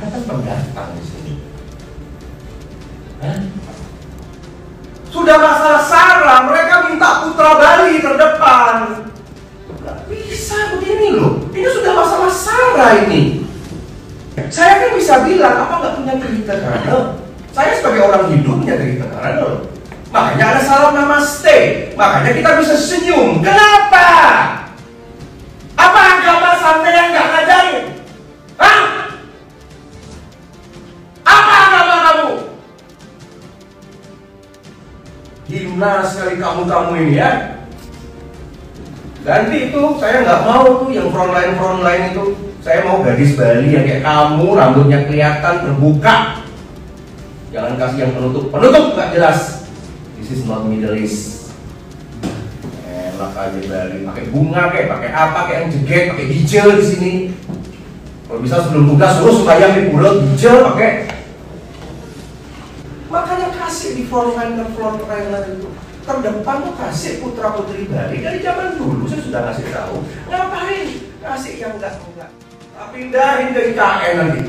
Anda kan pendatang di sini. Sudah masalah SARA, mereka minta Putra Bali terdepan. Nggak bisa begini loh. Ini sudah masalah SARA ini. Saya kan bisa bilang, apa nggak punya Twitter channel? Saya sebagai orang hidupnya Twitter channel. Makanya ada salam namaste. Makanya kita bisa senyum. Kenapa? Apa agama santai yang nggak ngajarin? Hah? Apa agama kamu? Hina sekali kamu ini ya. Ganti itu, saya nggak mau tuh yang frontline itu. Saya mau gadis Bali yang kayak kamu, rambutnya kelihatan terbuka. Jangan kasih yang penutup nggak jelas. This is not Middle East. Enak aja Bali, pakai bunga kayak, pakai apa kayak yang jeget, pakai hijau di sini. Kalau bisa sebelum tugas suruh supaya di bulat hijau pakai. Makanya kasih di frontline itu terdepan tuh kasih putra putri Bali dari zaman dulu saya sudah kasih tahu. Ngapain kasih yang enggak? Pindahin ke IKN nanti.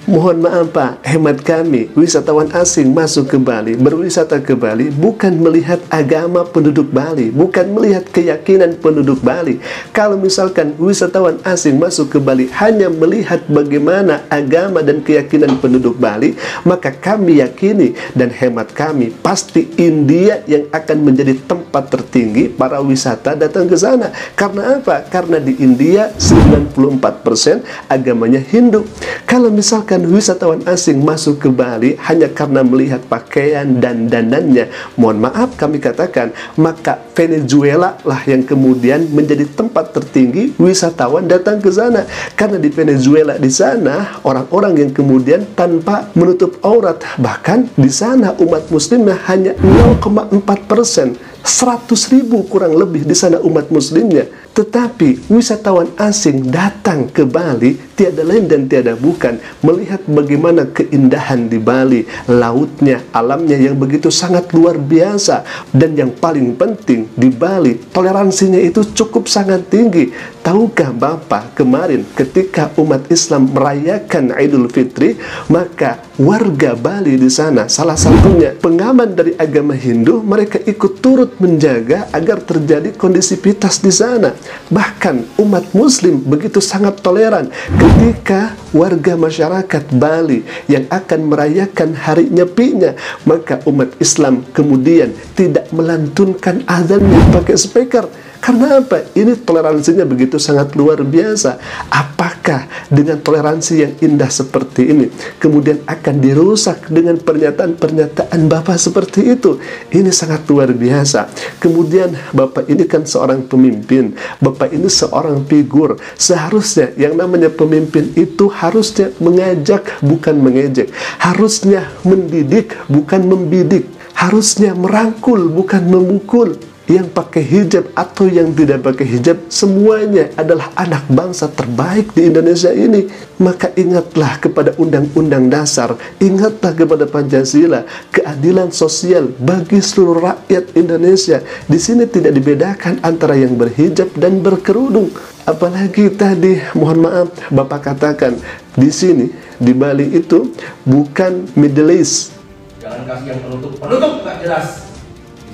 Mohon maaf Pak, hemat kami, wisatawan asing masuk ke Bali, berwisata ke Bali, bukan melihat agama penduduk Bali, bukan melihat keyakinan penduduk Bali. Kalau misalkan wisatawan asing masuk ke Bali hanya melihat bagaimana agama dan keyakinan penduduk Bali, maka kami yakini dan hemat kami, pasti India yang akan menjadi tempat tertinggi para wisata datang ke sana. Karena apa? Karena di India 94% agamanya Hindu. Kalau misalkan wisatawan asing masuk ke Bali hanya karena melihat pakaian dan dandannya, mohon maaf kami katakan, maka Venezuela lah yang kemudian menjadi tempat tertinggi wisatawan datang ke sana. Karena di Venezuela di sana orang-orang yang kemudian tanpa menutup aurat, bahkan di sana umat muslimnya hanya 0,4%. 100.000 kurang lebih di sana umat muslimnya. Tetapi wisatawan asing datang ke Bali tiada lain dan tiada bukan melihat bagaimana keindahan di Bali, lautnya, alamnya yang begitu sangat luar biasa. Dan yang paling penting di Bali, toleransinya itu cukup sangat tinggi. Tahukah Bapak, kemarin ketika umat Islam merayakan Idul Fitri, maka warga Bali di sana, salah satunya pengaman dari agama Hindu, mereka ikut turut menjaga agar terjadi kondisivitas di sana. Bahkan umat Muslim begitu sangat toleran ketika warga masyarakat Bali yang akan merayakan hari nyepinya, maka umat Islam kemudian tidak melantunkan azannya pakai speaker. Karena apa? Ini toleransinya begitu sangat luar biasa. Apakah dengan toleransi yang indah seperti ini kemudian akan dirusak dengan pernyataan-pernyataan Bapak seperti itu? Ini sangat luar biasa. Kemudian Bapak ini kan seorang pemimpin, Bapak ini seorang figur. Seharusnya yang namanya pemimpin itu harusnya mengajak bukan mengejek, harusnya mendidik bukan membidik, harusnya merangkul bukan memukul. Yang pakai hijab atau yang tidak pakai hijab, semuanya adalah anak bangsa terbaik di Indonesia ini. Maka ingatlah kepada Undang-Undang Dasar, ingatlah kepada Pancasila, keadilan sosial bagi seluruh rakyat Indonesia. Di sini tidak dibedakan antara yang berhijab dan berkerudung. Apalagi tadi, mohon maaf, Bapak katakan di sini di Bali itu bukan Middle East. Jangan kasih yang penutup nggak jelas.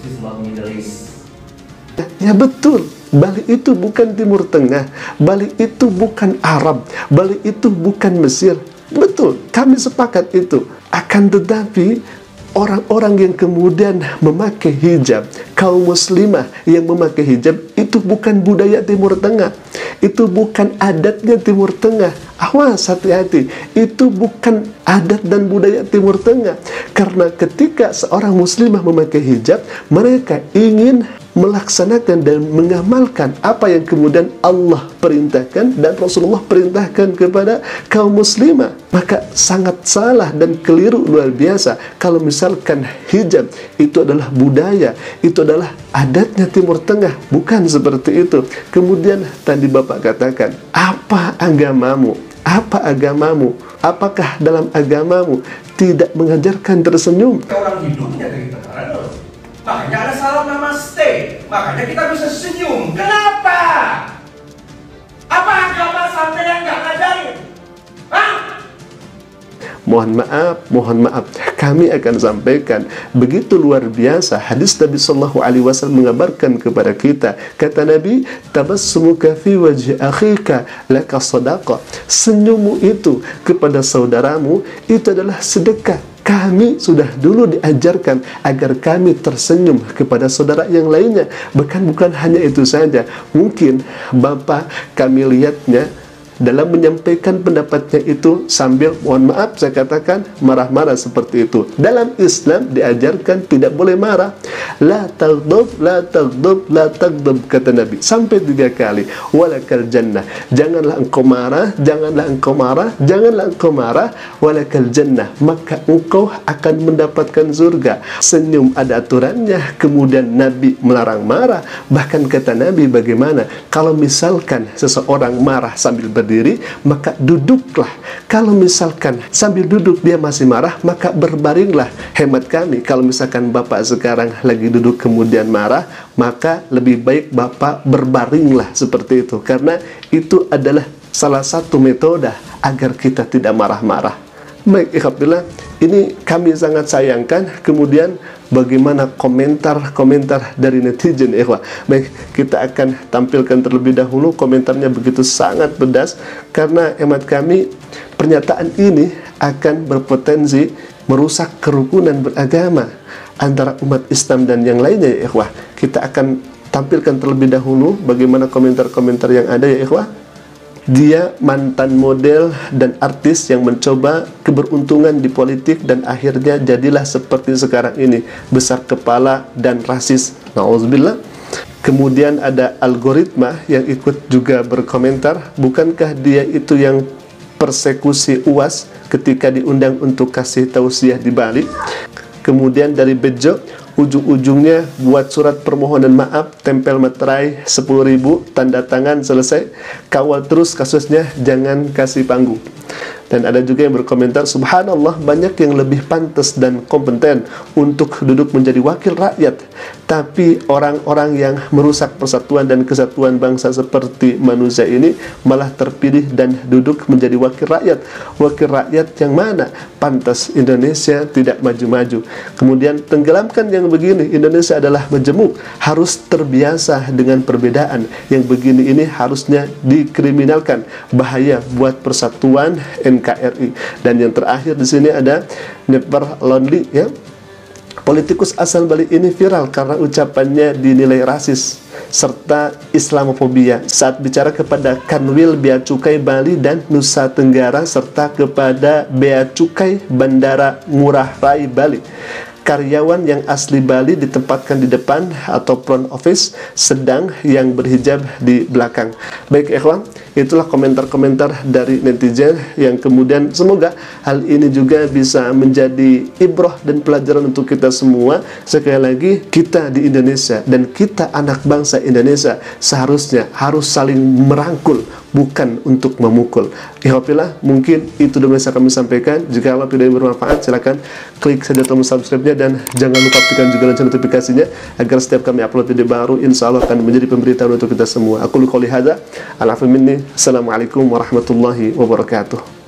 This is not Middle East. Ya betul, Bali itu bukan Timur Tengah, Bali itu bukan Arab, Bali itu bukan Mesir. Betul, kami sepakat itu. Akan tetapi orang-orang yang kemudian memakai hijab, kaum muslimah yang memakai hijab, itu bukan budaya Timur Tengah, itu bukan adatnya Timur Tengah. Awas, hati-hati, itu bukan adat dan budaya Timur Tengah. Karena ketika seorang muslimah memakai hijab, mereka ingin melaksanakan dan mengamalkan apa yang kemudian Allah perintahkan dan Rasulullah perintahkan kepada kaum muslimah. Maka sangat salah dan keliru luar biasa kalau misalkan hijab itu adalah budaya, itu adalah adatnya Timur Tengah. Bukan seperti itu. Kemudian tadi Bapak katakan, apa agamamu? Apa agamamu? Apakah dalam agamamu tidak mengajarkan tersenyum? Orang hidupnya dari tengah. Makanya ada salam namaste. Makanya kita bisa senyum. Kenapa? Apa agama santai yang nggak ngajarin? Hah? mohon maaf, kami akan sampaikan. Begitu luar biasa hadis Nabi Sallallahu Alaihi Wasallam mengabarkan kepada kita. Kata Nabi, tabassumuka fi wajhi akhika laka sadaqah. Senyummu itu kepada saudaramu itu adalah sedekah. Kami sudah dulu diajarkan agar kami tersenyum kepada saudara yang lainnya. Bukan hanya itu saja. Mungkin Bapak kami lihatnya dalam menyampaikan pendapatnya itu sambil, mohon maaf saya katakan, marah-marah seperti itu. Dalam Islam diajarkan tidak boleh marah. La taghdab, la taghdab, la taghdab, kata Nabi sampai 3 kali. Walakal jannah, janganlah engkau marah, janganlah engkau marah, janganlah engkau marah. Walakal jannah, maka engkau akan mendapatkan surga. Senyum ada aturannya. Kemudian Nabi melarang marah. Bahkan kata Nabi, bagaimana kalau misalkan seseorang marah sambil berdiri, maka duduklah. Kalau misalkan sambil duduk dia masih marah, maka berbaringlah. Hemat kami, kalau misalkan Bapak sekarang lagi duduk kemudian marah, maka lebih baik Bapak berbaringlah seperti itu. Karena itu adalah salah satu metode agar kita tidak marah-marah. Baik, ikhwatibillah, ini kami sangat sayangkan. Kemudian bagaimana komentar-komentar dari netizen, ikhwah. Baik, kita akan tampilkan terlebih dahulu. Komentarnya begitu sangat pedas, karena hemat kami pernyataan ini akan berpotensi merusak kerukunan beragama antara umat Islam dan yang lainnya, ya ikhwah. Kita akan tampilkan terlebih dahulu bagaimana komentar-komentar yang ada, ya ikhwah. Dia mantan model dan artis yang mencoba keberuntungan di politik dan akhirnya jadilah seperti sekarang ini, besar kepala dan rasis. Nauzubillah. Kemudian ada algoritma yang ikut juga berkomentar, bukankah dia itu yang persekusi UAS ketika diundang untuk kasih tausiah di Bali? Kemudian dari Bejo, ujung-ujungnya buat surat permohonan maaf, tempel materai 10.000, tanda tangan, selesai. Kawal terus kasusnya, jangan kasih panggung. Dan ada juga yang berkomentar, subhanallah, banyak yang lebih pantas dan kompeten untuk duduk menjadi wakil rakyat. Tapi orang-orang yang merusak persatuan dan kesatuan bangsa seperti manusia ini malah terpilih dan duduk menjadi wakil rakyat. Wakil rakyat yang mana? Pantas Indonesia tidak maju-maju. Kemudian tenggelamkan yang begini, Indonesia adalah majemuk, harus terbiasa dengan perbedaan. Yang begini ini harusnya dikriminalkan, bahaya buat persatuan NKRI. Dan yang terakhir di sini ada Never Lonely, ya. Politikus asal Bali ini viral karena ucapannya dinilai rasis serta Islamofobia saat bicara kepada Kanwil Bea Cukai Bali dan Nusa Tenggara serta kepada Bea Cukai Bandara Ngurah Rai Bali. Karyawan yang asli Bali ditempatkan di depan atau front office, sedang yang berhijab di belakang. Baik ikhwan, itulah komentar-komentar dari netizen yang kemudian semoga hal ini juga bisa menjadi ibrah dan pelajaran untuk kita semua. Sekali lagi, kita di Indonesia dan kita anak bangsa Indonesia seharusnya harus saling merangkul, bukan untuk memukul. Alhamdulillah, mungkin itu dulu yang kami sampaikan. Jika video ini bermanfaat, silakan klik saja tombol subscribe-nya dan jangan lupa tekan juga lonceng notifikasinya agar setiap kami upload video baru, insya Allah akan menjadi pemberitahuan untuk kita semua. Aku qouli hadza, al-'afwu minni. Assalamualaikum warahmatullahi wabarakatuh.